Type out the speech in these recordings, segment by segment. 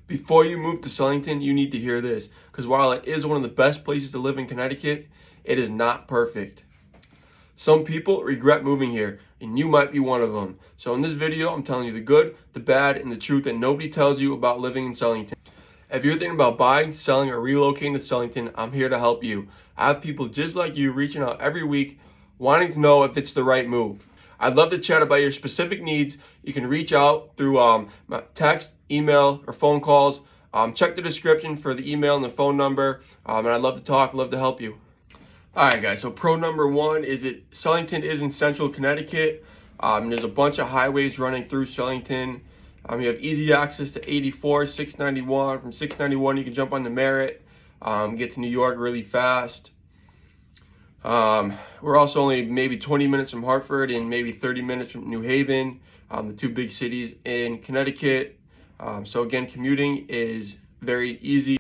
Before you move to Southington, you need to hear this, because while it is one of the best places to live in Connecticut, it is not perfect. Some people regret moving here, and you might be one of them. So in this video, I'm telling you the good, the bad, and the truth that nobody tells you about living in Southington. If you're thinking about buying, selling, or relocating to Southington, I'm here to help you. I have people just like you reaching out every week, wanting to know if it's the right move. I'd love to chat about your specific needs. You can reach out through my text, email, or phone calls. Check the description for the email and the phone number. And I'd love to talk, love to help you. All right, guys, so pro number one is that Southington is in central Connecticut. There's a bunch of highways running through Southington. You have easy access to 84, 691. From 691, you can jump on the Merritt, get to New York really fast. We're also only maybe 20 minutes from Hartford and maybe 30 minutes from New Haven, the two big cities in Connecticut. So again, commuting is very easy.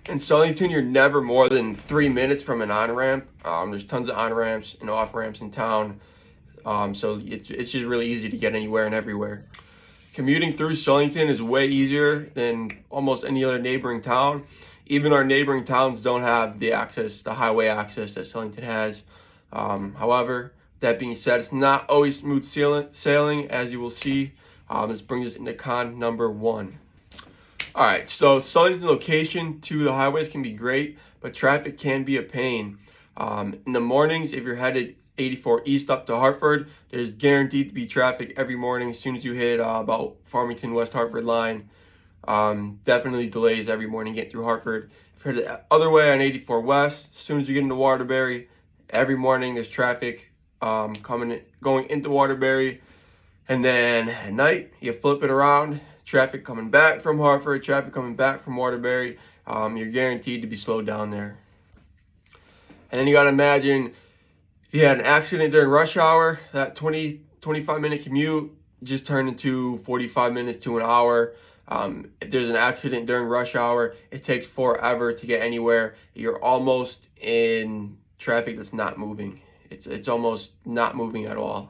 In Southington, you're never more than 3 minutes from an on-ramp. There's tons of on-ramps and off-ramps in town. So it's just really easy to get anywhere and everywhere. Commuting through Southington is way easier than almost any other neighboring town. Even our neighboring towns don't have the access, the highway access that Southington has. However, that being said, it's not always smooth sailing, as you will see. This brings us into con number one. All right, so Southington location to the highways can be great, but traffic can be a pain. In the mornings, if you're headed 84 east up to Hartford, there's guaranteed to be traffic every morning as soon as you hit about Farmington West Hartford line. Definitely delays every morning getting through Hartford. If you're headed the other way on 84 west, as soon as you get into Waterbury, every morning there's traffic going into Waterbury. And then at night, you flip it around, traffic coming back from Hartford, traffic coming back from Waterbury. You're guaranteed to be slowed down there. And then you gotta imagine, if you had an accident during rush hour, that 25 minute commute just turned into 45 minutes to an hour. If there's an accident during rush hour, it takes forever to get anywhere. You're almost in traffic that's not moving. It's almost not moving at all.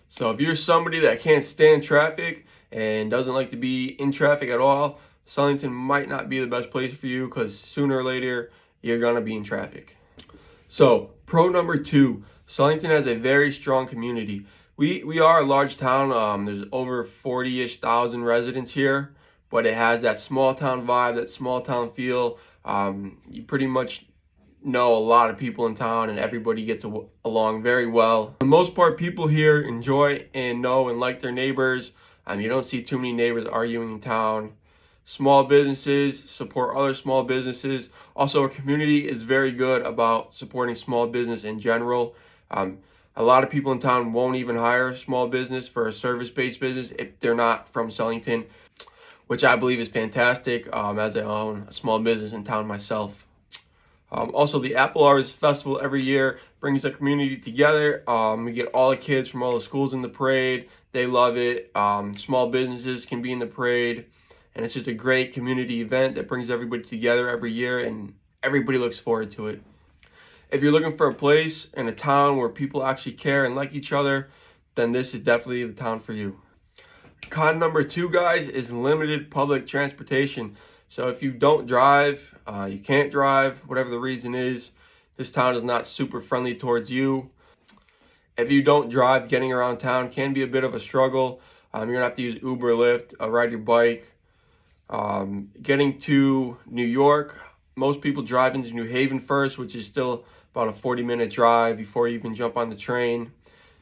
So if you're somebody that can't stand traffic and doesn't like to be in traffic at all, Southington might not be the best place for you, because sooner or later you're gonna be in traffic. So pro number two, Southington has a very strong community. We are a large town. There's over 40-ish thousand residents here, but it has that small town vibe, that small town feel. You pretty much know a lot of people in town, and everybody gets along very well. For the most part, people here enjoy and know and like their neighbors. You don't see too many neighbors arguing in town. Small businesses support other small businesses. Also, our community is very good about supporting small business in general. A lot of people in town won't even hire a small business for a service-based business if they're not from Southington, which I believe is fantastic, as I own a small business in town myself. Also, the Apple Harvest Festival every year brings the community together. We get all the kids from all the schools in the parade. They love it. Small businesses can be in the parade. And it's just a great community event that brings everybody together every year, and everybody looks forward to it. If you're looking for a place in a town where people actually care and like each other, then this is definitely the town for you. Con number two, guys, is limited public transportation. So if you don't drive, you can't drive, whatever the reason is, this town is not super friendly towards you. If you don't drive, getting around town can be a bit of a struggle. You're gonna have to use Uber, Lyft, ride your bike. Getting to New York, most people drive into New Haven first, which is still about a 40-minute drive before you even jump on the train.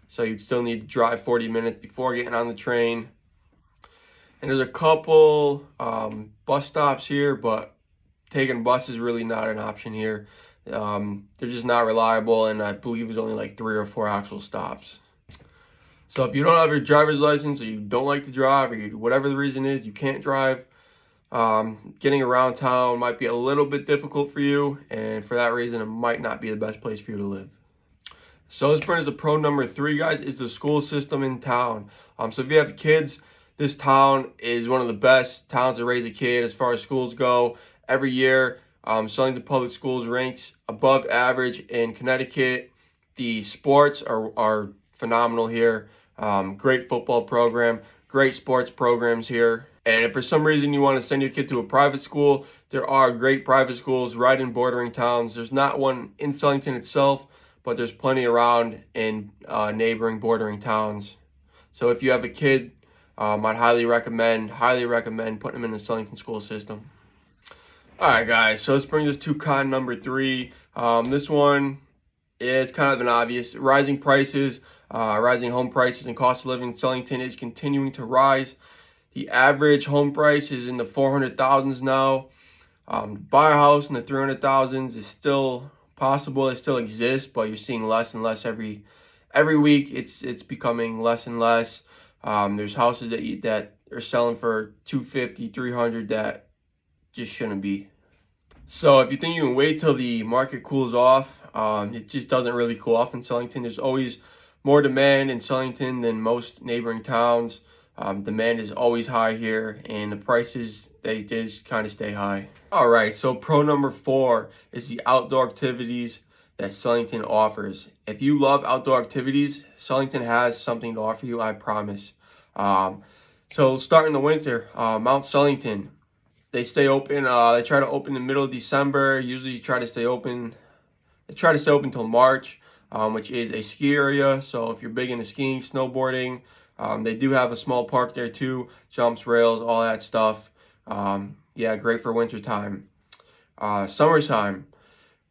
So you'd still need to drive 40 minutes before getting on the train. And there's a couple bus stops here, but taking a bus is really not an option here. They're just not reliable, and I believe there's only like 3 or 4 actual stops. So if you don't have your driver's license, or you don't like to drive, or whatever the reason is, you can't drive, getting around town might be a little bit difficult for you, and for that reason, it might not be the best place for you to live. So this brings us to pro number three, guys, is the school system in town. So if you have kids, this town is one of the best towns to raise a kid as far as schools go. Every year, Southington Public Schools ranks above average in Connecticut. The sports are phenomenal here. Great football program, great sports programs here. And if for some reason you want to send your kid to a private school, there are great private schools right in bordering towns. There's not one in Southington itself, but there's plenty around in neighboring bordering towns. So if you have a kid, I'd highly recommend putting them in the Southington school system. All right, guys, so this brings us to con number 3. This one is kind of an obvious. Rising prices, rising home prices and cost of living in Southington is continuing to rise. The average home price is in the 400,000s now. Buy a house in the 300,000s is still possible. It still exists, but you're seeing less and less every week. It's becoming less and less. There's houses that are selling for 250, 300 that just shouldn't be. So if you think you can wait till the market cools off, it just doesn't really cool off in Southington. There's always more demand in Southington than most neighboring towns. Demand is always high here, and the prices, they just kind of stay high. All right, so pro number 4 is the outdoor activities that Southington offers. If you love outdoor activities, Southington has something to offer you, I promise. So start in the winter, Mount Southington. They stay open. They try to open in the middle of December. Usually try to stay open. They try to stay open until March, which is a ski area. So if you're big into skiing, snowboarding, they do have a small park there too. Jumps, rails, all that stuff. Yeah, great for winter time. Summertime,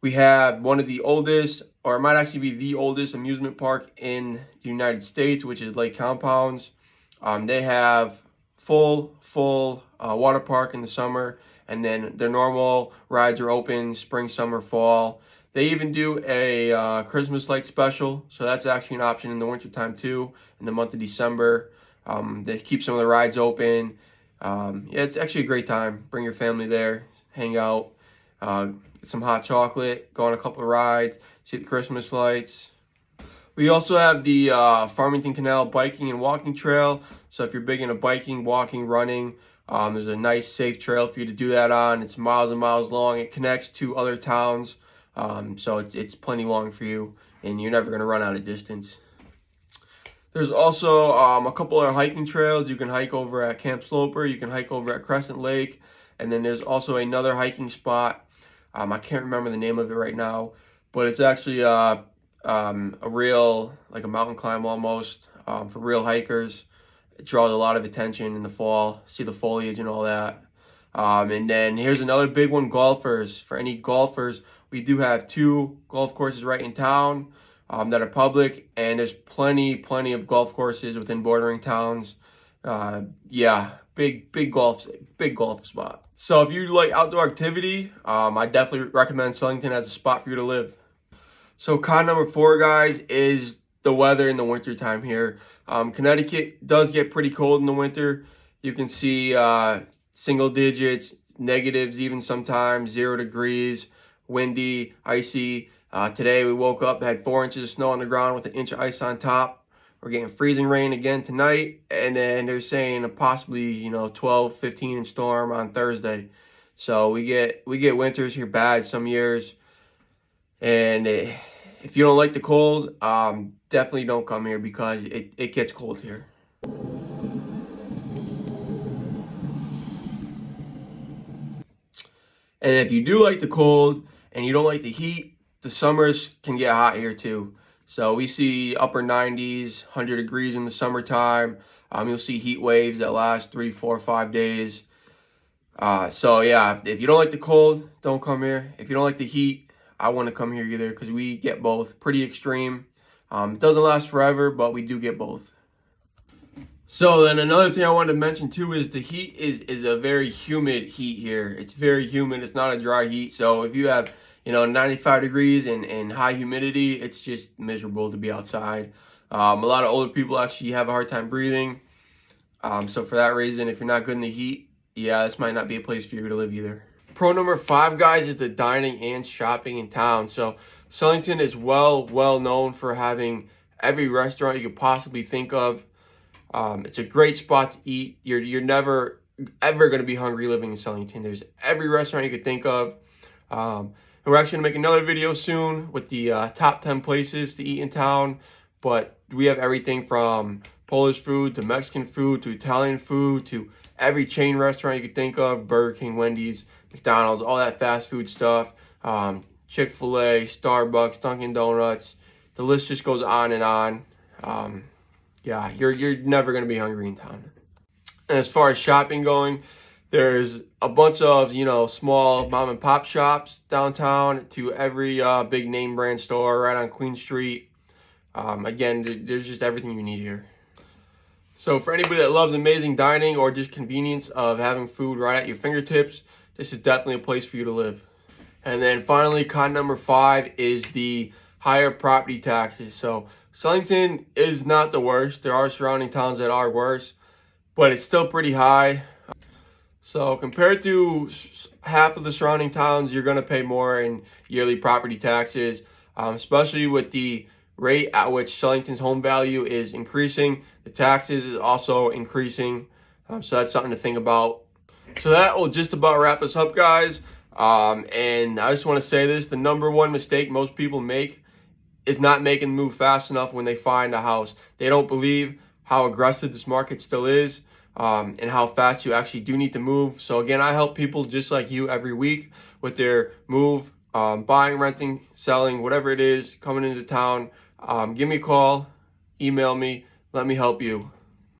we have one of the oldest, or it might actually be the oldest amusement park in the United States, which is Lake Compounds. They have full water park in the summer, and then their normal rides are open spring, summer, fall. They even do a Christmas light special, so that's actually an option in the wintertime too, in the month of December. They keep some of the rides open. Yeah, it's actually a great time. Bring your family there, hang out, get some hot chocolate, go on a couple of rides, see the Christmas lights. We also have the Farmington Canal biking and walking trail. So if you're big into biking, walking, running, there's a nice safe trail for you to do that on. It's miles and miles long. It connects to other towns, so it's plenty long for you, and you're never going to run out of distance. There's also a couple of hiking trails. You can hike over at Camp Sloper. You can hike over at Crescent Lake. And then there's also another hiking spot. I can't remember the name of it right now, but it's actually a real, like a mountain climb almost, for real hikers. It draws a lot of attention in the fall. See the foliage and all that. And then here's another big one, golfers. For any golfers, we do have 2 golf courses right in town that are public, and there's plenty of golf courses within bordering towns. Yeah, big golf spot. So if you like outdoor activity, I definitely recommend Southington as a spot for you to live. So con number 4, guys, is the weather in the winter time here. Connecticut does get pretty cold in the winter. You can see single digits, negatives even sometimes, 0 degrees, windy, icy. Today we woke up, had 4 inches of snow on the ground with an inch of ice on top. We're getting freezing rain again tonight, and then they're saying a possibly 12, 15-inch storm on Thursday. So we get winters here bad some years, and if you don't like the cold, definitely don't come here because it gets cold here. And if you do like the cold and you don't like the heat, the summers can get hot here too. So we see upper 90s, 100 degrees in the summertime. You'll see heat waves that last 3, 4, 5 days. So yeah, if you don't like the cold, don't come here. If you don't like the heat, I wouldn't come here either because we get both. Pretty extreme. It doesn't last forever, but we do get both. So then another thing I wanted to mention too is the heat is a very humid heat here. It's very humid. It's not a dry heat. So if you have 95 degrees and high humidity, it's just miserable to be outside. A lot of older people actually have a hard time breathing. So for that reason, if you're not good in the heat, yeah, this might not be a place for you to live either. Pro number 5, guys, is the dining and shopping in town. So Southington is well known for having every restaurant you could possibly think of. It's a great spot to eat. You're never ever going to be hungry living in Southington. There's every restaurant you could think of. And we're actually going to make another video soon with the top 10 places to eat in town. But we have everything from Polish food to Mexican food to Italian food to every chain restaurant you could think of: Burger King, Wendy's, McDonald's, all that fast food stuff, Chick-fil-A, Starbucks, Dunkin' Donuts. The list just goes on and on. Yeah, you're never going to be hungry in town. And as far as shopping going, there's a bunch of, small mom and pop shops downtown to every big name brand store right on Queen Street. Again, there's just everything you need here. So for anybody that loves amazing dining or just convenience of having food right at your fingertips, this is definitely a place for you to live. And then finally, con number 5 is the higher property taxes. So Southington is not the worst. There are surrounding towns that are worse, but it's still pretty high. So compared to half of the surrounding towns, you're going to pay more in yearly property taxes, especially with the rate at which Southington's home value is increasing. The taxes is also increasing. So that's something to think about. So that will just about wrap us up, guys. And I just want to say this: the number one mistake most people make is not making the move fast enough when they find a house. They don't believe how aggressive this market still is, and how fast you actually do need to move. So again, I help people just like you every week with their move, buying, renting, selling, whatever it is, coming into town. Give me a call, email me, let me help you.